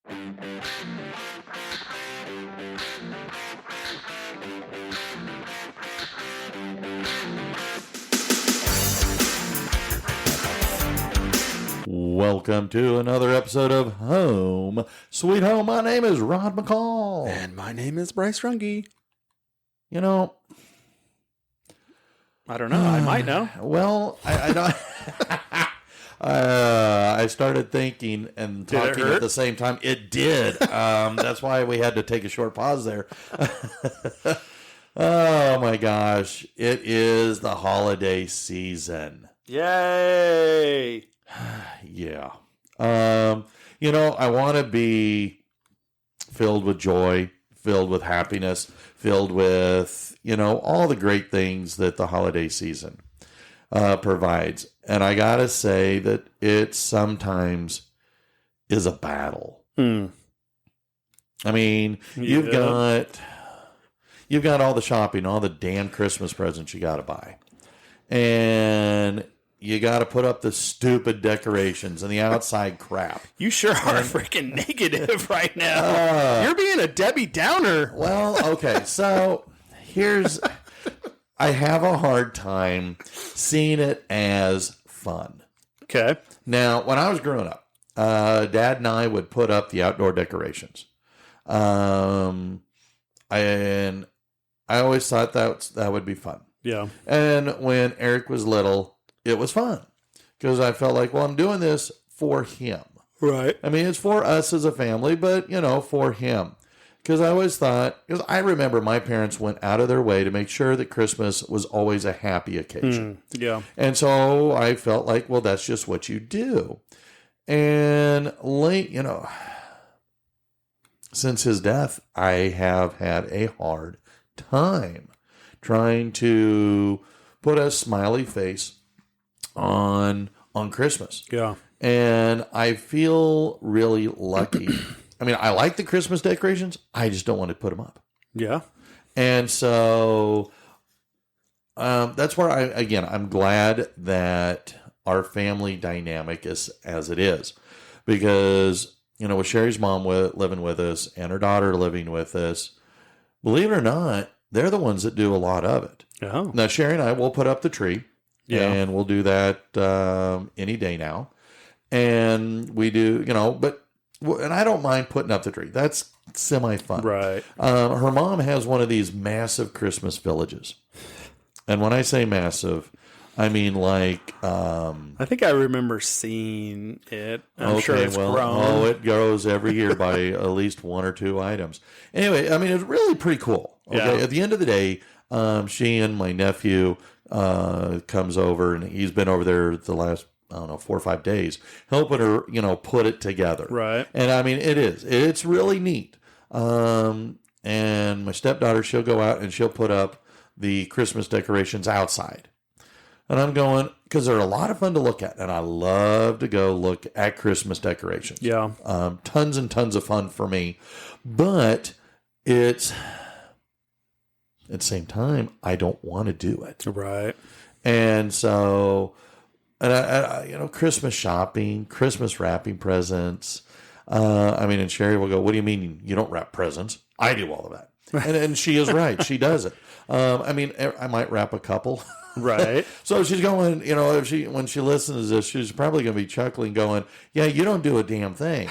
Welcome to another episode of Home Sweet Home. My name is Rod McCall. And my name is Bryce Runge. You know, I don't know. I might know. Well, I don't. I started thinking and talking at the same time. It did. That's why we had to take a short pause there. Oh my gosh. It is the holiday season. Yay. Yeah. You know, I want to be filled with joy, filled with happiness, filled with, you know, all the great things that the holiday season provides. And I got to say that it sometimes is a battle. I mean, you've got all the shopping, all the damn Christmas presents you got to buy. And you got to put up the stupid decorations and the outside crap. You sure are freaking negative right now. You're being a Debbie Downer. Well, okay. So I have a hard time seeing it as fun. Okay. Now, when I was growing up, Dad and I would put up the outdoor decorations. And I always thought that would be fun. Yeah. And when Eric was little, it was fun because I felt like, well, I'm doing this for him. Right. I mean, it's for us as a family, but, you know, for him. Because I always thought, because I remember my parents went out of their way to make sure that Christmas was always a happy occasion. Yeah. And so I felt like, well, that's just what you do. And late, you know, since his death, I have had a hard time trying to put a smiley face on Christmas. Yeah. And I feel really lucky. I mean, I like the Christmas decorations. I just don't want to put them up. Yeah. And so that's where I'm glad that our family dynamic is as it is. Because, you know, with Sherry's mom living with us and her daughter living with us, believe it or not, they're the ones that do a lot of it. Oh. Now, Sherry and I will put up the tree. Yeah. And we'll do that any day now. And we do, you know, and I don't mind putting up the tree. That's semi-fun. Right. Her mom has one of these massive Christmas villages. And when I say massive, I mean like... I think I remember seeing it. I'm sure it's grown. Oh, it grows every year by at least one or two items. Anyway, I mean, it's really pretty cool. Okay. Yeah. At the end of the day, she and my nephew... comes over and he's been over there the last, 4 or 5 days, helping her, you know, put it together. Right. And I mean, it's really neat. And my stepdaughter, she'll go out and she'll put up the Christmas decorations outside. And I'm going, because they're a lot of fun to look at. And I love to go look at Christmas decorations. Yeah. Tons and tons of fun for me. But it's... at the same time, I don't want to do it. Right. And so, I you know, Christmas shopping, Christmas wrapping presents. I mean, and Sherry will go, what do you mean you don't wrap presents? I do all of that. And she is right. She does it. I mean, I might wrap a couple. Right. So she's going, you know, when she listens to this, she's probably going to be chuckling going, yeah, you don't do a damn thing.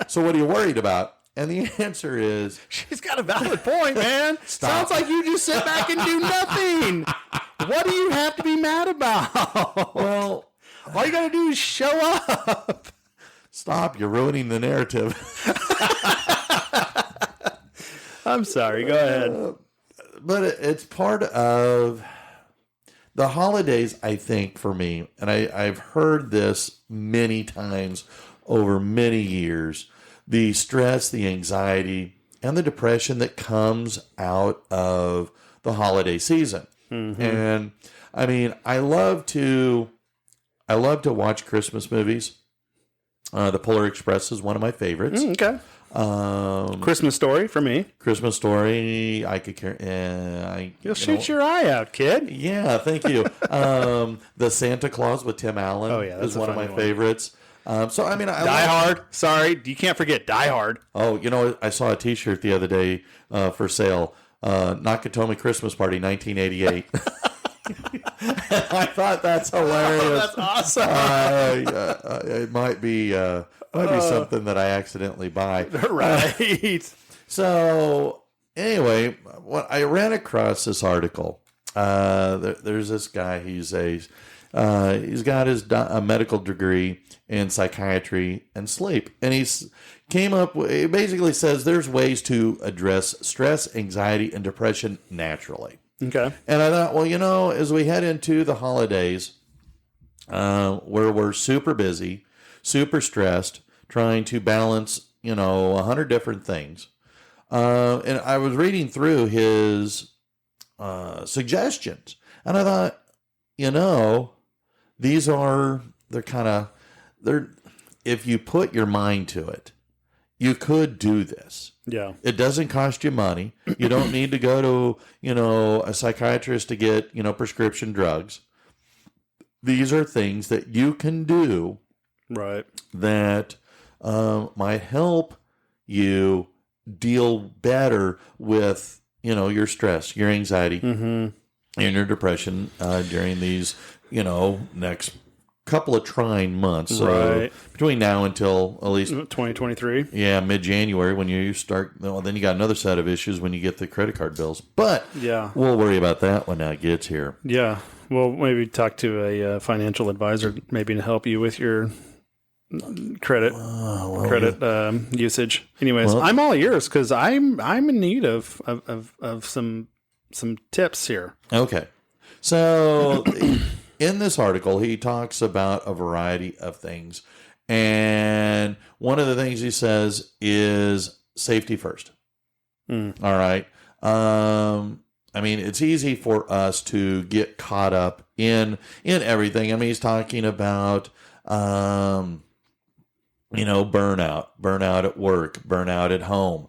So what are you worried about? And the answer is... she's got a valid point, man. Stop. Sounds like you just sit back and do nothing. What do you have to be mad about? Well, all you got to do is show up. Stop. You're ruining the narrative. I'm sorry. Go ahead. But it's part of the holidays, I think, for me. And I've heard this many times over many years. The stress, the anxiety, and the depression that comes out of the holiday season. Mm-hmm. And I mean, I love to watch Christmas movies. The Polar Express is one of my favorites. Okay. Christmas Story for me. Christmas Story. I could care. You'll shoot your eye out, kid. Yeah, thank you. The Santa Claus with Tim Allen is one of my favorites. So I mean, Die Hard. Sorry, you can't forget Die Hard. Oh, I saw a T-shirt the other day for sale. Nakatomi Christmas Party, 1988. I thought that's hilarious. That's awesome. It might be something that I accidentally buy. Right. So anyway, when I ran across this article, there's this guy. He's got his a medical degree in psychiatry and sleep, and he's came up. It basically says there's ways to address stress, anxiety, and depression naturally. Okay. And I thought, well, as we head into the holidays, where we're super busy, super stressed, trying to balance, 100 different things. And I was reading through his suggestions, and I thought, if you put your mind to it, you could do this. Yeah. It doesn't cost you money. You don't need to go to, a psychiatrist to get, prescription drugs. These are things that you can do, right, that might help you deal better with, your stress, your anxiety, and your depression during these, next couple of trying months. Right. So between now until at least 2023. Yeah, mid-January when you start. Well, then you got another set of issues when you get the credit card bills. But yeah, we'll worry about that when that gets here. Yeah. Well, maybe talk to a financial advisor maybe to help you with your credit usage. Anyways, I'm all ears because I'm in need of some tips here. Okay. So in this article, he talks about a variety of things. And one of the things he says is safety first. All right. I mean, it's easy for us to get caught up in everything. I mean, he's talking about, burnout at work, burnout at home,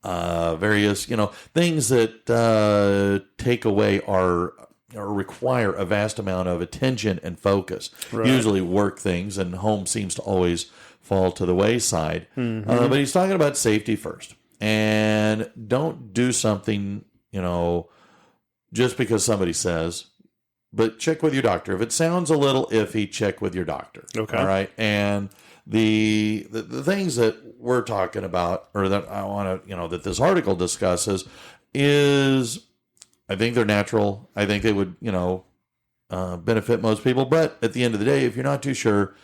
various, things that take away or require a vast amount of attention and focus. Right. Usually work things, and home seems to always fall to the wayside. But he's talking about safety first. And don't do something, just because somebody says, but check with your doctor. If it sounds a little iffy, check with your doctor. Okay. All right. And the things that we're talking about, or that I want to, that this article discusses, is I think they're natural. I think they would, benefit most people. But at the end of the day, if you're not too sure,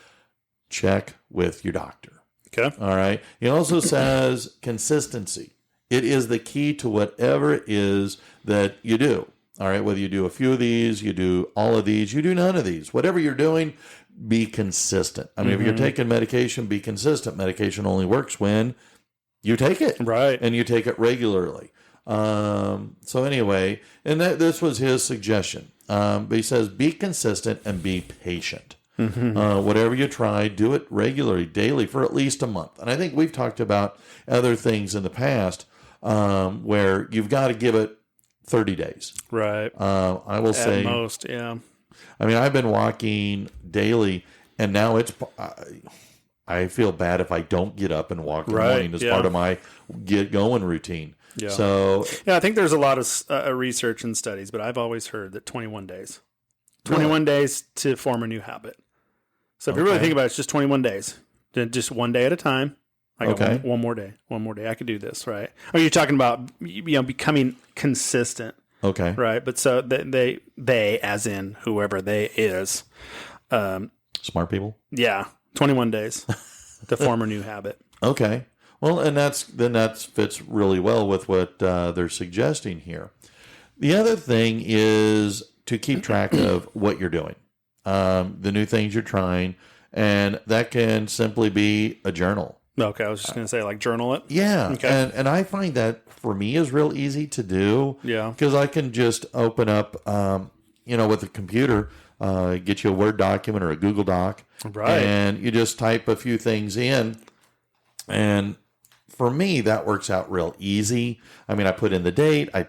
check with your doctor. Okay. All right. He also says consistency. It is the key to whatever it is that you do. All right. Whether you do a few of these, you do all of these, you do none of these. Whatever you're doing, be consistent. I mean, if you're taking medication, be consistent. Medication only works when you take it. Right. And you take it regularly. So anyway, and this was his suggestion. But he says, be consistent and be patient. Whatever you try, do it regularly, daily, for at least a month. And I think we've talked about other things in the past where you've got to give it 30 days. Right. I will say at most, yeah. I mean, I've been walking daily, and now I feel bad if I don't get up and walk in the morning as part of my get going routine. Yeah. So I think there's a lot of research and studies, but I've always heard that 21 days. 21 days to form a new habit. So if you really think about it, it's just 21 days. Just one day at a time. I got one more day. One more day. I could do this, right? Are you talking about becoming consistent? Okay. Right. But so they as in whoever they is. Smart people? Yeah. 21 days to form a new habit. Okay. Well, and that fits really well with what they're suggesting here. The other thing is to keep track of what you're doing, the new things you're trying, and that can simply be a journal. Okay, I was just going to say, like, journal it. Yeah, okay. And I find that for me is real easy to do. Yeah, because I can just open up, with a computer, get you a Word document or a Google Doc, right? And you just type a few things in, and for me that works out real easy. I mean, I put in the date, a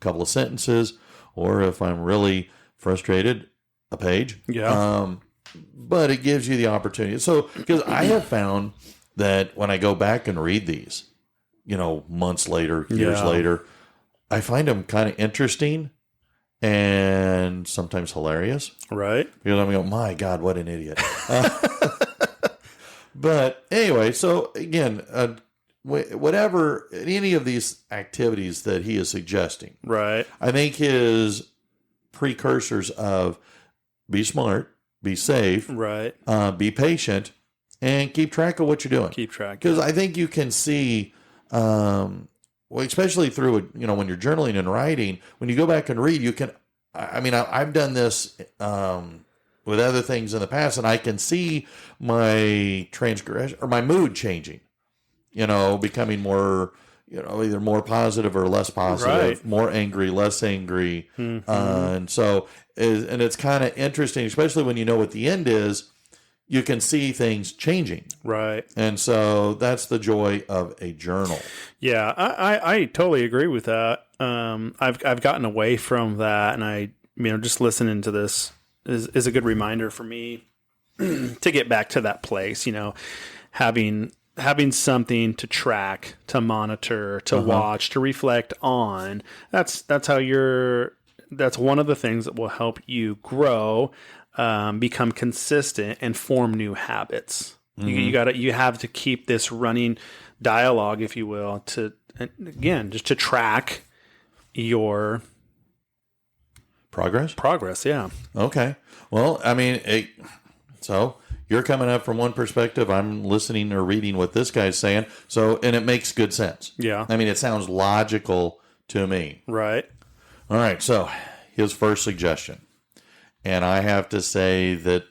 couple of sentences, or if I'm really frustrated, a page. Yeah. but it gives you the opportunity. So, because I have found that when I go back and read these, months later, years later, I find them kind of interesting and sometimes hilarious. Right. Because I'm going, my God, what an idiot. But anyway, so again, whatever, any of these activities that he is suggesting, right, I think his precursors of be smart, be safe, right, be patient, and keep track of what you're doing. Keep track. Because I think you can see, especially through, when you're journaling and writing, when you go back and read, you can, I've done this with other things in the past, and I can see my transgression or my mood changing, becoming more, either more positive or less positive, right, more angry, less angry. And so, and it's kind of interesting, especially when you know what the end is, you can see things changing. Right. And so that's the joy of a journal. Yeah, I totally agree with that. I've gotten away from that, and just listening to this is a good reminder for me to get back to that place, having something to track, to monitor, to watch, to reflect on. That's one of the things that will help you grow, become consistent, and form new habits. You have to keep this running dialogue, if you will, just to track your progress. Yeah. Okay. Well, so you're coming up from one perspective. I'm listening or reading what this guy's saying. So, and it makes good sense. Yeah. It sounds logical to me. Right. All right. So his first suggestion, and I have to say that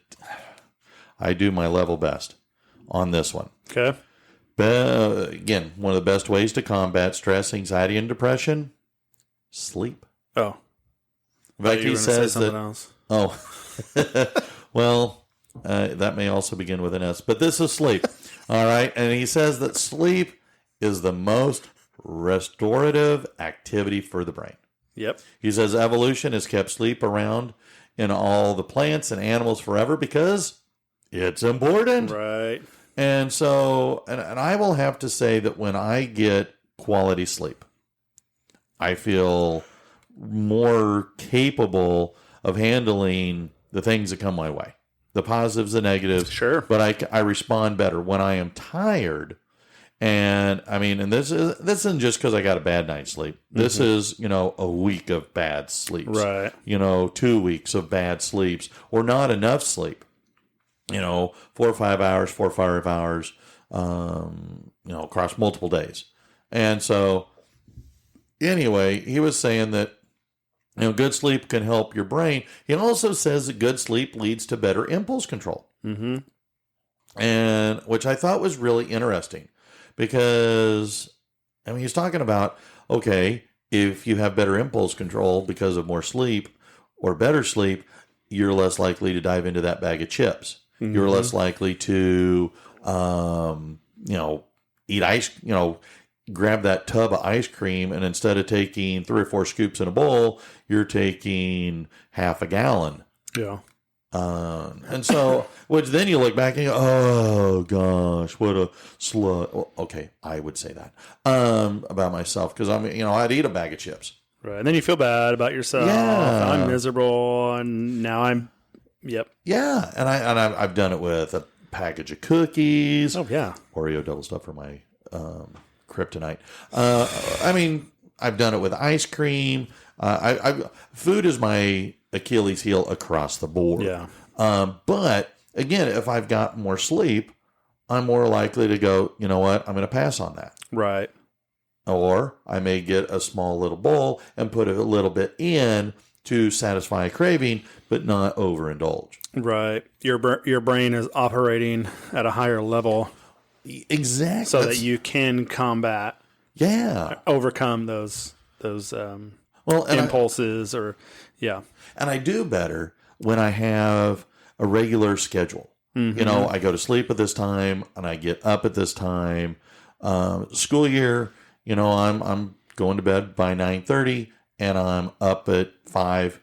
I do my level best on this one. Okay. Again, one of the best ways to combat stress, anxiety, and depression, sleep. Oh. In fact, he says that. Else. Oh, well, that may also begin with an S, but this is sleep. All right. And he says that sleep is the most restorative activity for the brain. Yep. He says evolution has kept sleep around in all the plants and animals forever because it's important. Right. And so, and I will have to say that when I get quality sleep, I feel more capable of handling the things that come my way, the positives, the negatives. Sure. But I respond better when I am tired. And and this isn't just because I got a bad night's sleep. This is, a week of bad sleeps. Right. 2 weeks of bad sleeps or not enough sleep. 4 or 5 hours, across multiple days. And so anyway, he was saying that, good sleep can help your brain. He also says that good sleep leads to better impulse control. Mm-hmm. And which I thought was really interesting because, he's talking about, okay, if you have better impulse control because of more sleep or better sleep, you're less likely to dive into that bag of chips. Mm-hmm. You're less likely to, eat ice, grab that tub of ice cream, and instead of taking 3 or 4 scoops in a bowl, you're taking half a gallon. Yeah. And so, which then you look back and you go, oh gosh, what a slut. Well, okay, I would say that about myself because I'd eat a bag of chips. Right. And then you feel bad about yourself. Yeah. I'm miserable, and now I'm. Yep. Yeah, and I've done it with a package of cookies. Oh yeah. Oreo double stuff for my kryptonite. I've done it with ice cream. Food is my Achilles heel across the board. Yeah. But again, if I've got more sleep, I'm more likely to go, you know what, I'm going to pass on that. Right. Or I may get a small little bowl and put a little bit in to satisfy a craving, but not overindulge. Right. Your brain is operating at a higher level. Exactly. So that you can combat. Yeah. Overcome those impulses yeah. And I do better when I have a regular schedule. Mm-hmm. I go to sleep at this time and I get up at this time. School year, I'm going to bed by 9:30 and I'm up at 5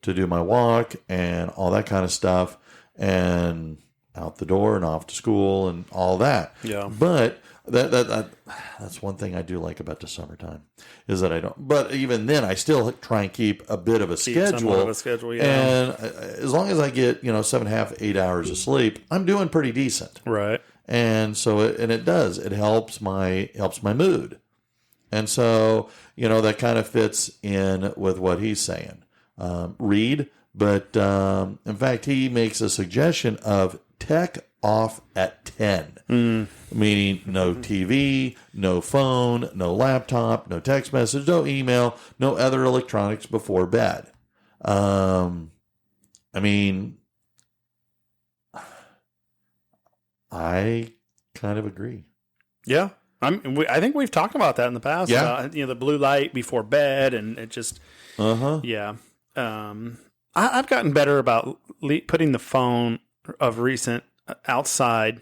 to do my walk and all that kind of stuff. and out the door and off to school and all that. Yeah. But that's one thing I do like about the summertime is that I don't. But even then, I still try and keep a bit of a schedule. Somewhat of a schedule, yeah. And as long as I get 7.5, 8 hours of sleep, I'm doing pretty decent. Right. And so it helps my mood. And so that kind of fits in with what he's saying. Read, but in fact, he makes a suggestion of tech off at 10, meaning no TV, no phone, no laptop, no text message, no email, no other electronics before bed. I kind of agree. Yeah. I think we've talked about that in the past. Yeah. About, the blue light before bed, and it just, yeah. I've gotten better about putting the phone of recent outside.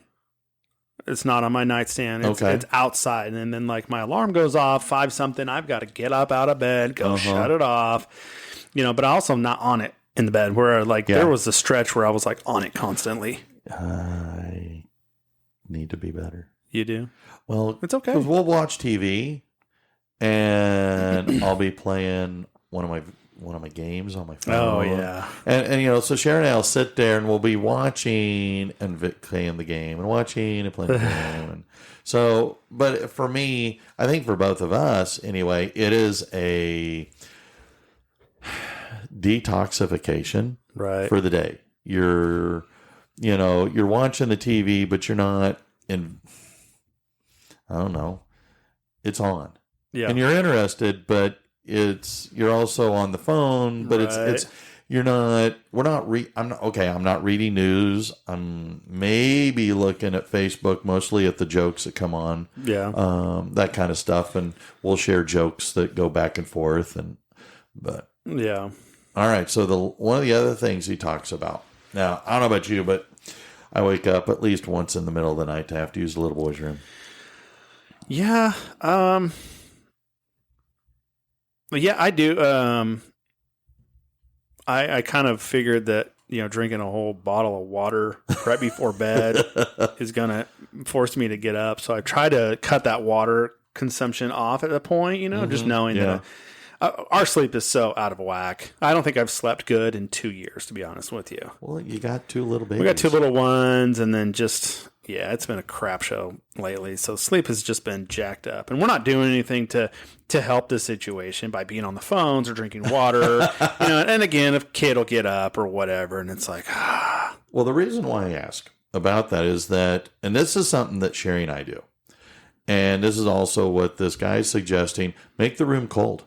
It's not on my nightstand. It's outside. And then like my alarm goes off, 5 something. I've got to get up out of bed, go shut it off, but I also am not on it in the bed where there was a stretch where I was like on it constantly. I need to be better. You do? Well, it's okay. 'Cause we'll watch TV and I'll be playing one of my games on my phone. Oh yeah. And so Sharon and I'll sit there and we'll be watching and playing the game and watching and playing the game. And so, but for me, I think for both of us anyway, it is a detoxification for the day. You're watching the TV, but you're not in, I don't know, it's on. Yeah. And you're interested, but you're also on the phone, but I'm not reading news. I'm maybe looking at Facebook, mostly at the jokes that come on. Yeah. That kind of stuff. And we'll share jokes that go back and forth. But yeah. All right. So one of the other things he talks about now, I don't know about you, but I wake up at least once in the middle of the night to have to use the little boy's room. Yeah. Yeah, I do. I kind of figured that, drinking a whole bottle of water right before bed is going to force me to get up. So I try to cut that water consumption off at a point, just knowing that our sleep is so out of whack. I don't think I've slept good in 2 years, to be honest with you. Well, you got 2 little babies. We got 2 little ones, and then it's been a crap show lately. So sleep has just been jacked up, and we're not doing anything to help the situation by being on the phones or drinking water. And again, if kid will get up or whatever, and it's like, Well, the reason why I ask about that is that, and this is something that Sherry and I do, and this is also what this guy is suggesting: make the room cold,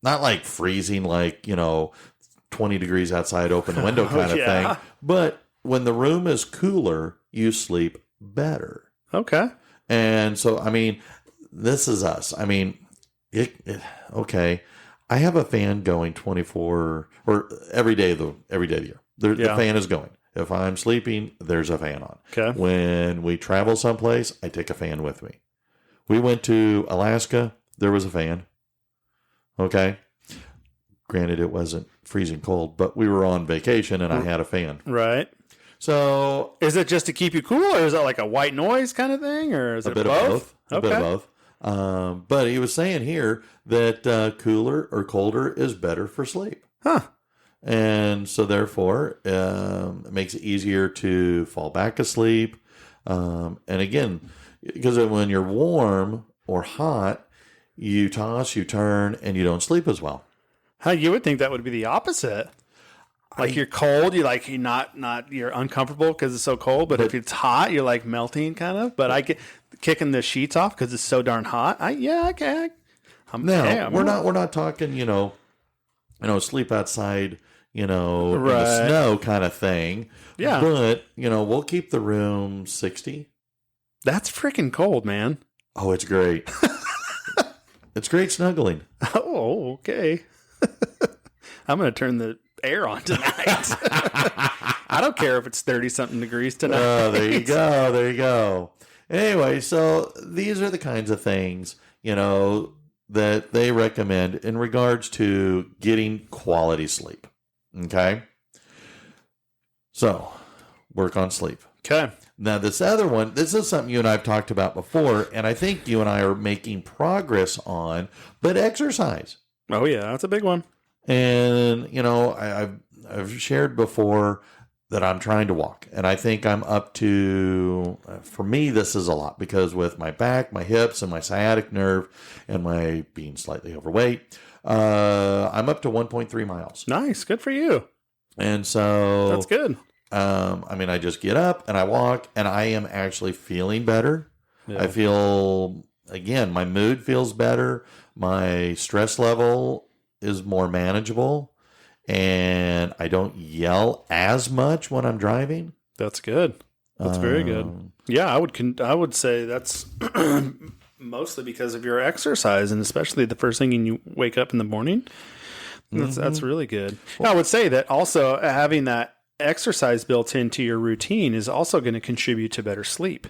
not like freezing, like 20 degrees outside, open the window kind of thing, but when the room is cooler, you sleep better. Okay. And so, this is us. Okay. I have a fan going 24 or every day of the year. The fan is going. If I'm sleeping, there's a fan on. Okay. When we travel someplace, I take a fan with me. We went to Alaska. There was a fan. Okay. Granted, it wasn't freezing cold, but we were on vacation and I had a fan. Right. So, is it just to keep you cool, or is it like a white noise kind of thing, or is it both? A bit of both. But he was saying here that cooler or colder is better for sleep. Huh. And so, therefore, it makes it easier to fall back asleep. And again, because when you're warm or hot, you toss, you turn, and you don't sleep as well. You would think that would be the opposite. Like you're cold, you're you're uncomfortable because it's so cold. But if it's hot, you're like melting kind of. But I get kicking the sheets off because it's so darn hot. Okay. We're not talking, sleep outside, in the snow kind of thing. Yeah. But we'll keep the room 60. That's freaking cold, man. Oh, it's great. It's great snuggling. Oh, okay. I'm going to turn the air on tonight. I don't care if it's 30-something degrees tonight. Oh, there you go. Anyway, so these are the kinds of things, that they recommend in regards to getting quality sleep. Okay? So, work on sleep. Okay. Now, this other one, this is something you and I have talked about before, and I think you and I are making progress on, but exercise. Oh, yeah. That's a big one. And, I've shared before that I'm trying to walk, and I think I'm up to, for me, this is a lot because with my back, my hips, and my sciatic nerve, and my being slightly overweight, I'm up to 1.3 miles. Nice. Good for you. And so That's good. I just get up and I walk, and I am actually feeling better. Yeah. I feel, again, my mood feels better. My stress level is more manageable, and I don't yell as much when I'm driving. That's good. That's very good. Yeah, I would say that's mostly because of your exercise, and especially the first thing you wake up in the morning. That's really good. I would say that also having that exercise built into your routine is also going to contribute to better sleep.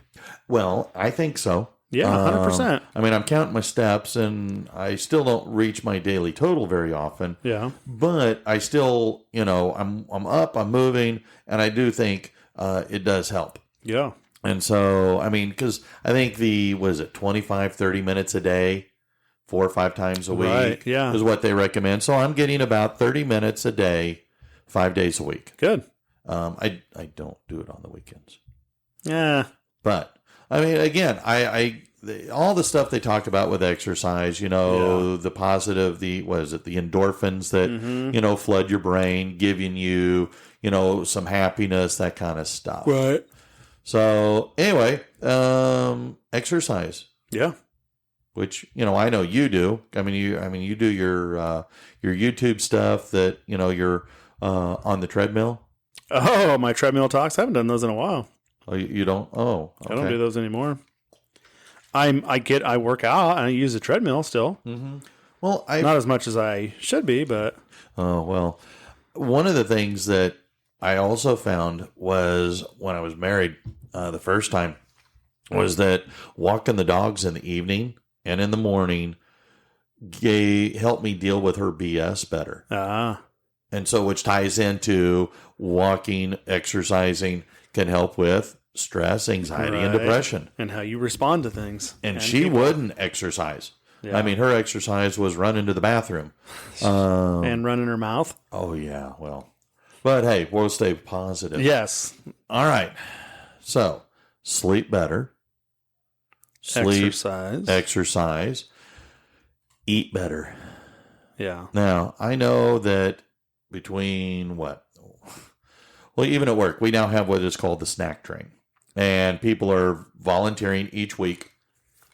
Well, I think so. Yeah, 100%. I'm counting my steps, and I still don't reach my daily total very often. Yeah. But I still, I'm up, I'm moving, and I do think it does help. Yeah. And so, because I think 25, 30 minutes a day, 4 or 5 times a week is what they recommend. So I'm getting about 30 minutes a day, 5 days a week. Good. I don't do it on the weekends. Yeah. But again, all the stuff they talk about with exercise, the positive, the endorphins that, flood your brain, giving you, some happiness, that kind of stuff. Right. So anyway, exercise. Yeah. Which, I know you do. You do your YouTube stuff that, you're on the treadmill. Oh, my treadmill talks. I haven't done those in a while. Oh, you don't? Oh, okay. I don't do those anymore. I work out and I use the treadmill still. Mm-hmm. Well, not as much as I should be, but. Oh, well, one of the things that I also found was when I was married the first time was that walking the dogs in the evening and in the morning helped me deal with her BS better. And so, which ties into walking, exercising can help with stress, anxiety, and depression. And how you respond to things. And she wouldn't exercise. Yeah. Her exercise was run into the bathroom. And run in her mouth. Oh, yeah. Well, but hey, we'll stay positive. Yes. All right. So, sleep better. Exercise. Eat better. Yeah. Now, I know that between even at work, we now have what is called the snack train. And people are volunteering each week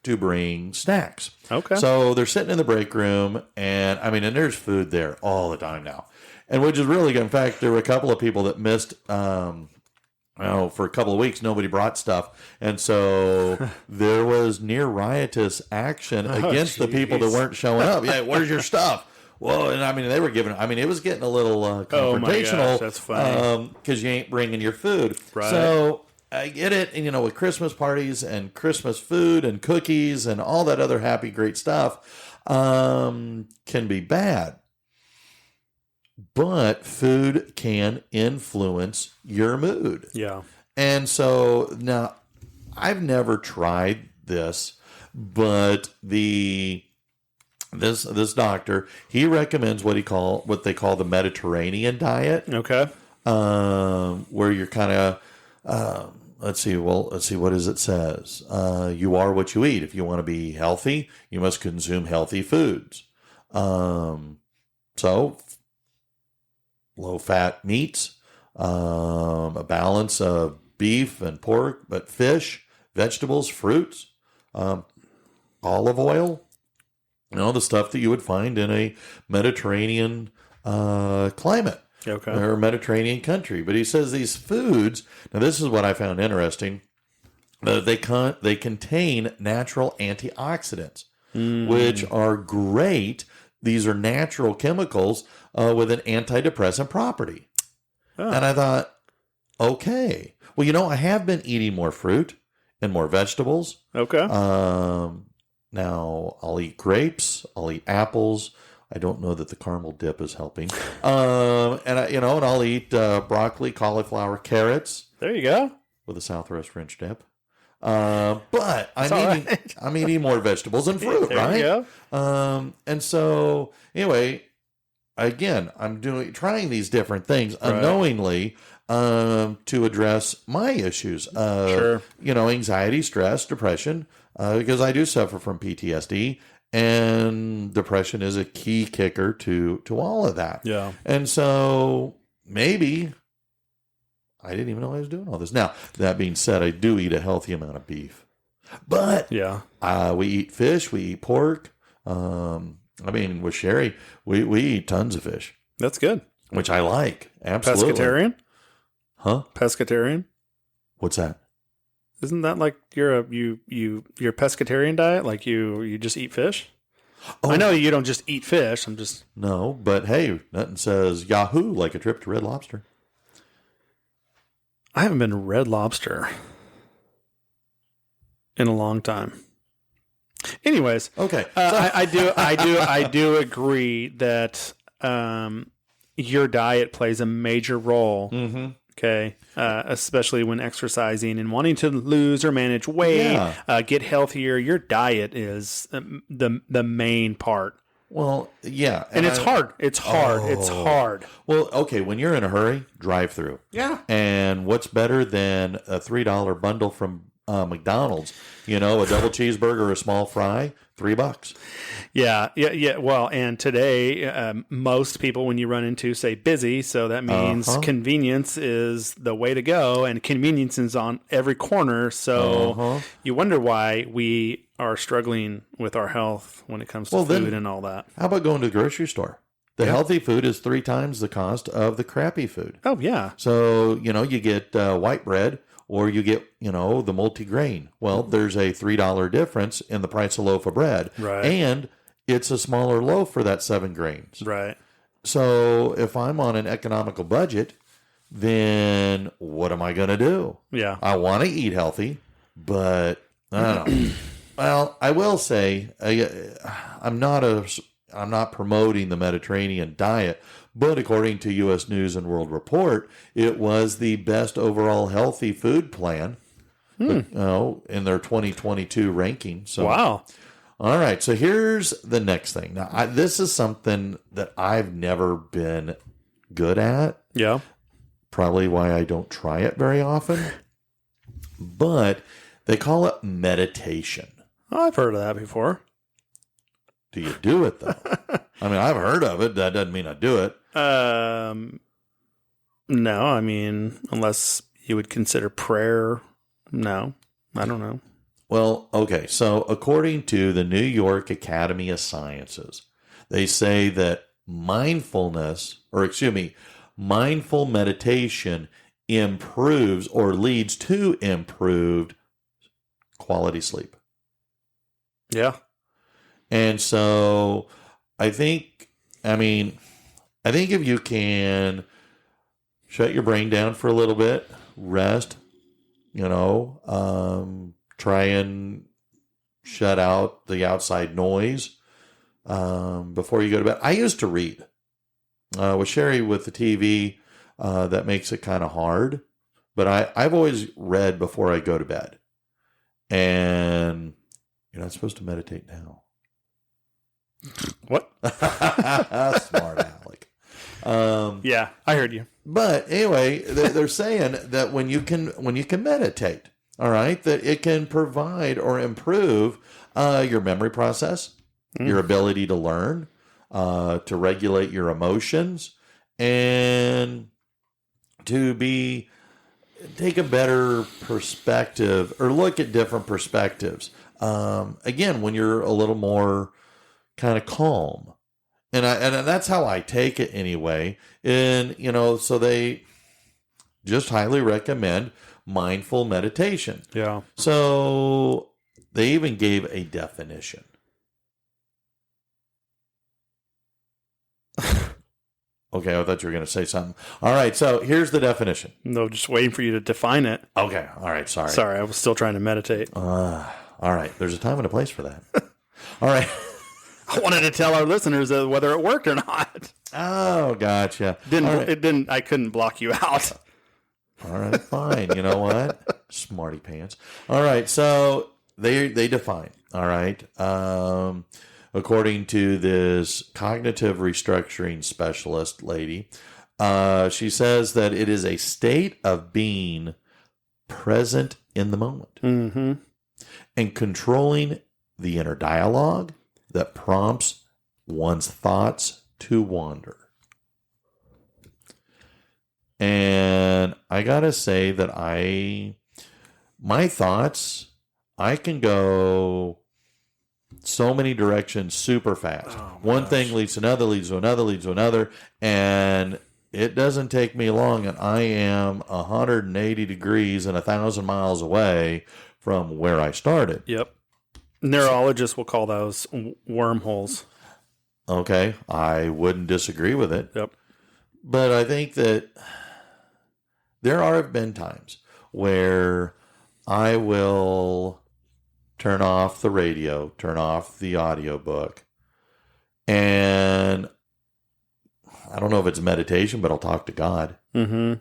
to bring snacks. Okay. So they're sitting in the break room, and and there's food there all the time now. And which is really good. In fact, there were a couple of people that missed, for a couple of weeks, nobody brought stuff. And so there was near riotous action against the people that weren't showing up. Yeah, where's your stuff? Well, and they were giving, it was getting a little confrontational. Oh my gosh, that's funny. Because you ain't bringing your food. Right. So I get it. And, with Christmas parties and Christmas food and cookies and all that other happy, great stuff can be bad. But food can influence your mood. Yeah. And so now I've never tried this, but this doctor, he recommends what they call the Mediterranean diet. Okay. Where you're kind of let's see what does it says? You are what you eat. If you want to be healthy, you must consume healthy foods. So low fat meats, a balance of beef and pork, but fish, vegetables, fruits, olive oil. The stuff that you would find in a Mediterranean climate. Okay. Or Mediterranean country. But he says these foods, now this is what I found interesting, they contain natural antioxidants, which are great. These are natural chemicals with an antidepressant property. Oh. And I thought, okay. Well, I have been eating more fruit and more vegetables. Okay. Now, I'll eat grapes. I'll eat apples. I don't know that the caramel dip is helping. And I'll eat broccoli, cauliflower, carrots There you go. with a Southwest French dip. But I'm eating more vegetables and fruit, There right? you And so anyway, again, I'm trying these different things unknowingly to address my issues. Sure. Anxiety, stress, depression, because I do suffer from PTSD, and depression is a key kicker to all of that. Yeah. And so maybe I didn't even know I was doing all this. Now, that being said, I do eat a healthy amount of beef, but Yeah. we eat fish, we eat pork. With Sherry, we eat tons of fish, That's good. which I like. Absolutely. Pescatarian? Huh? Pescatarian? What's that? Isn't that like your pescatarian diet? Like you just eat fish? Oh. I know you don't just eat fish. I'm just No, but hey, nothing says Yahoo like a trip to Red Lobster. I haven't been to Red Lobster in a long time. Anyways, Okay. I do agree that your diet plays a major role. Mm-hmm. Okay, especially when exercising and wanting to lose or manage weight, get healthier. Your diet is the main part. Well, yeah. And it's hard. It's hard. It's hard. Well, okay, when you're in a hurry, drive through. Yeah. And what's better than a $3 bundle from McDonald's? A double cheeseburger, a small fry, $3. Yeah. Well, and today, most people, when you run into, say busy, so that means convenience is the way to go, and convenience is on every corner. So you wonder why we are struggling with our health when it comes to food and all that. How about going to the grocery store? The healthy food is 3 times the cost of the crappy food. Oh, yeah. So, you get white bread, or you get, the multi-grain. Well, there's a $3 difference in the price of a loaf of bread. Right. And it's a smaller loaf for that 7 grains. Right. So if I'm on an economical budget, then what am I going to do? Yeah. I want to eat healthy, but I don't know. Well, I will say I'm not promoting the Mediterranean diet, but according to U.S. News and World Report, it was the best overall healthy food plan, in their 2022 ranking. So, wow. All right. So here's the next thing. Now, this is something that I've never been good at. Yeah. Probably why I don't try it very often. But they call it meditation. Oh, I've heard of that before. Do you do it, though? I mean, I've heard of it. That doesn't mean I do it. No, I mean, unless you would consider prayer. No, I don't know. Well, okay. So according to the New York Academy of Sciences, they say that mindful meditation improves or leads to improved quality sleep. Yeah. And so I think if you can shut your brain down for a little bit, rest, try and shut out the outside noise before you go to bed. I used to read with Sherry with the TV. That makes it kind of hard, but I've always read before I go to bed. And you're not supposed to meditate now. What? Smart Alec. Yeah, I heard you. But anyway, they're saying that when you can meditate, all right, that it can provide or improve your memory process, your ability to learn, to regulate your emotions, and to take a better perspective or look at different perspectives. Again, when you're a little more kind of calm, and that's how I take it anyway. And so they just highly recommend mindful meditation. Yeah. So they even gave a definition. Okay, I thought you were going to say something. All right, so here's the definition. No, just waiting for you to define it. Okay, all right, sorry. Sorry, I was still trying to meditate. All right, there's a time and a place for that. All right. I wanted to tell our listeners whether it worked or not. Oh, gotcha. It didn't. I couldn't block you out. All right, fine. You know what? Smarty pants. All right, so they define. All right. According to this cognitive restructuring specialist lady, she says that it is a state of being present in the moment and controlling the inner dialogue that prompts one's thoughts to wander. And I gotta say that my thoughts, I can go so many directions super fast. Oh, one thing leads to another, leads to another, leads to another, and it doesn't take me long, and I am 180 degrees and 1,000 miles away from where I started. Yep. Neurologists will call those wormholes. Okay, I wouldn't disagree with it. Yep. But I think that there have been times where I will turn off the radio, turn off the audiobook, and I don't know if it's meditation, but I'll talk to God. Mm-hmm.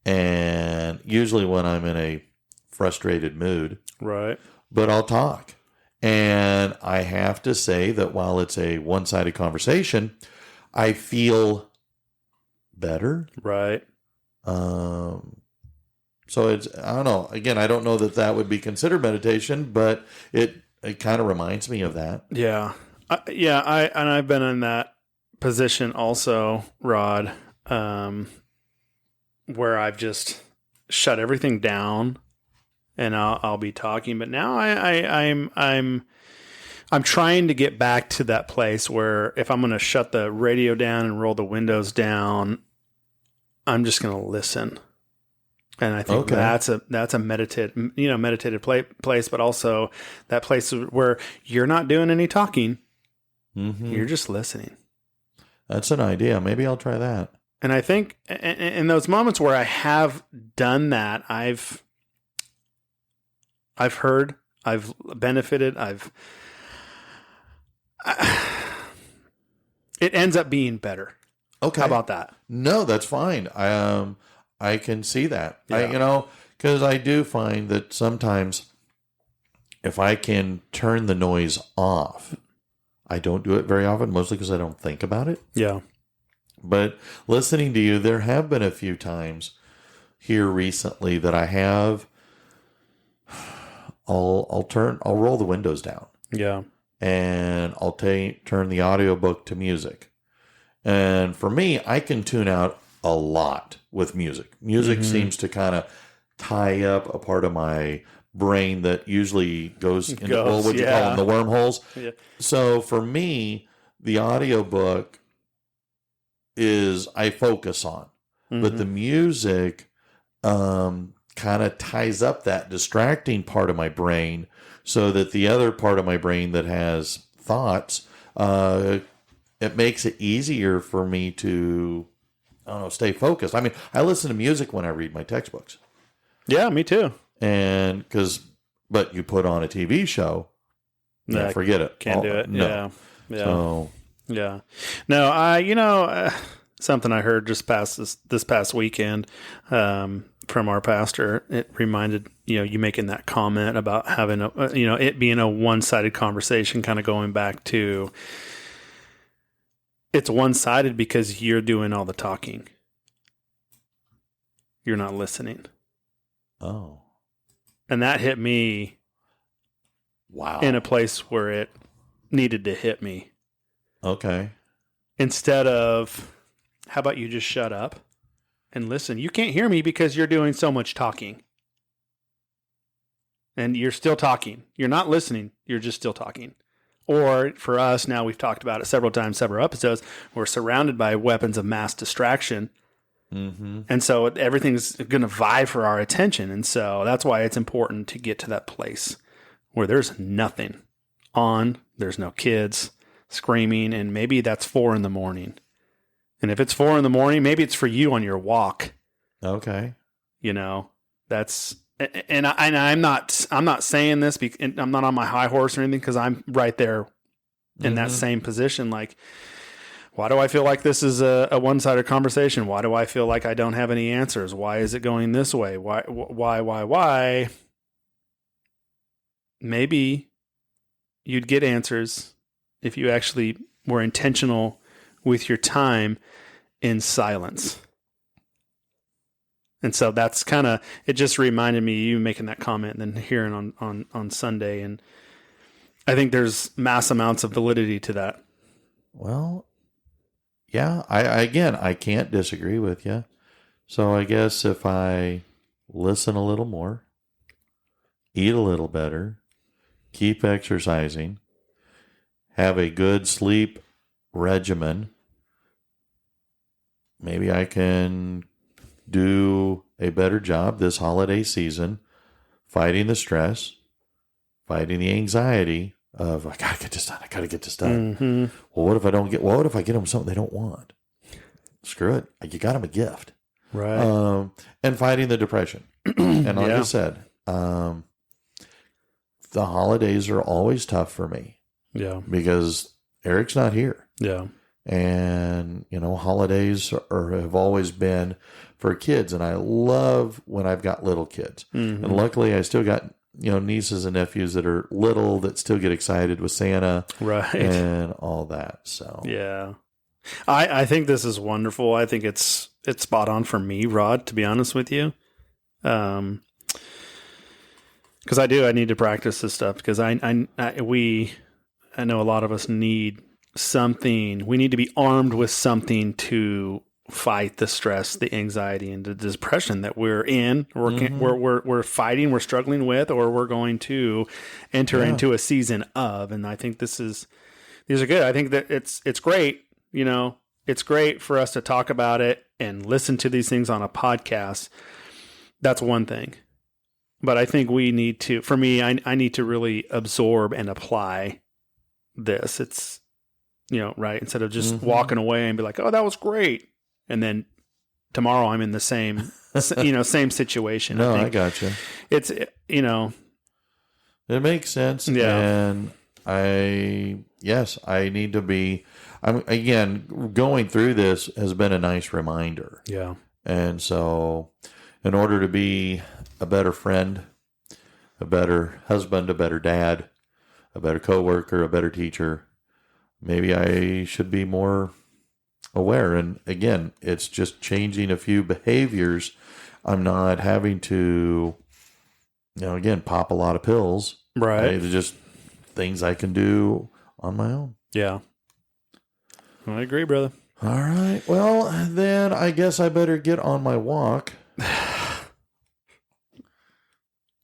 And usually when I'm in a frustrated mood, Right. but I'll talk. And I have to say that while it's a one-sided conversation, I feel better. Right. So it's, I don't know. Again, I don't know that would be considered meditation, but it kind of reminds me of that. Yeah. I've been in that position also, Rod, where I've just shut everything down and I'll be talking. But now I'm trying to get back to that place where if I'm going to shut the radio down and roll the windows down, I'm just going to listen. And I think that's a meditative place, but also that place where you're not doing any talking. Mm-hmm. You're just listening. That's an idea. Maybe I'll try that. And I think in those moments where I have done that, I've heard, I've benefited, it ends up being better. Okay. How about that? No, that's fine. I can see that. Yeah. Because I do find that sometimes if I can turn the noise off, I don't do it very often, mostly because I don't think about it. Yeah. But listening to you, there have been a few times here recently that I have, I'll roll the windows down. Yeah. And I'll turn the audiobook to music. And for me, I can tune out a lot with music. Music seems to kind of tie up a part of my brain that usually goes into what you call them, the wormholes. Yeah. So for me, the audiobook is I focus on, but the music kind of ties up that distracting part of my brain so that the other part of my brain that has thoughts, it makes it easier for me to, I don't know, stay focused. I mean, I listen to music when I read my textbooks. Yeah, me too. And but you put on a TV show, forget it. Can't do it. No. Yeah. So, yeah. No, something I heard just this past weekend from our pastor, it reminded, you making that comment about having it being a one-sided conversation, kind of going back to it's one-sided because you're doing all the talking. You're not listening. oh. And that hit me Wow. in a place where it needed to hit me. Okay. Instead of, how about you just shut up and listen? You can't hear me because you're doing so much talking. And you're still talking. You're not listening. You're just still talking. Or for us, now we've talked about it several times, several episodes, we're surrounded by weapons of mass distraction. Mm-hmm. And so everything's going to vie for our attention. And so that's why it's important to get to that place where there's nothing on, there's no kids screaming, and maybe that's 4 a.m. And if it's 4 a.m, maybe it's for you on your walk. Okay. That's, and I'm not saying this, and I'm not on my high horse or anything, because I'm right there in that same position. Like, why do I feel like this is a one-sided conversation? Why do I feel like I don't have any answers? Why is it going this way? Why? Maybe you'd get answers if you actually were intentional with your time in silence. And so that's kind of, it just reminded me, you making that comment and then hearing on Sunday. And I think there's mass amounts of validity to that. Well, yeah, I can't disagree with you. So I guess if I listen a little more, eat a little better, keep exercising, have a good sleep regimen, maybe I can do a better job this holiday season fighting the stress, fighting the anxiety of, I gotta get this done. I gotta get this done. Mm-hmm. Well, what if I get them something they don't want? Screw it. You got them a gift. Right. And fighting the depression. And like I said, the holidays are always tough for me. Yeah. Because Eric's not here. Yeah. And, holidays have always been for kids. And I love when I've got little kids. Mm-hmm. And luckily I still got, nieces and nephews that are little that still get excited with Santa. Right. And all that. So, yeah. I think this is wonderful. I think it's spot on for me, Rod, to be honest with you. Because I need to practice this stuff because I know a lot of us need something. We need to be armed with something to fight the stress, the anxiety, and the depression that we're in. We're fighting, we're struggling with, or we're going to enter into a season of. And I think these are good. I think that it's great. It's great for us to talk about it and listen to these things on a podcast. That's one thing. But I think we need to, for me, I need to really absorb and apply this. It's, right. Instead of just walking away and be like, oh, that was great. And then tomorrow I'm in the same, same situation. No, I got you. It's, it makes sense. Yeah. And I need to be, again, going through this has been a nice reminder. Yeah. And so in order to be a better friend, a better husband, a better dad, a better coworker, a better teacher, maybe I should be more aware. And again, it's just changing a few behaviors. I'm not having to, again, pop a lot of pills. Right. They're just things I can do on my own. Yeah. I agree, brother. All right. Well, then I guess I better get on my walk.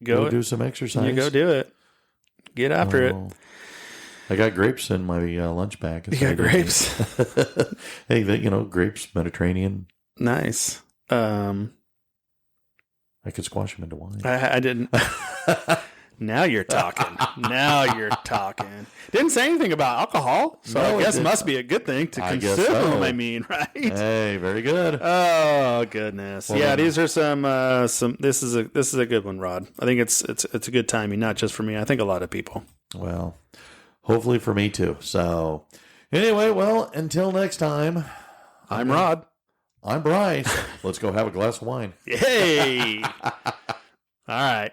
Go do some exercise. You go do it. Get after it. I got grapes in my lunch bag. You got grapes? Hey, grapes, Mediterranean. Nice. I could squash them into wine. I didn't. Now you're talking. Didn't say anything about alcohol, so I guess it must be a good thing to consume. So. Right? Hey, very good. Oh goodness, well, these are some. This is a good one, Rod. I think it's a good timing, not just for me. I think a lot of people. Well, hopefully for me too. So, anyway, until next time, I'm Rod. I'm Bryce. Let's go have a glass of wine. Hey. All right.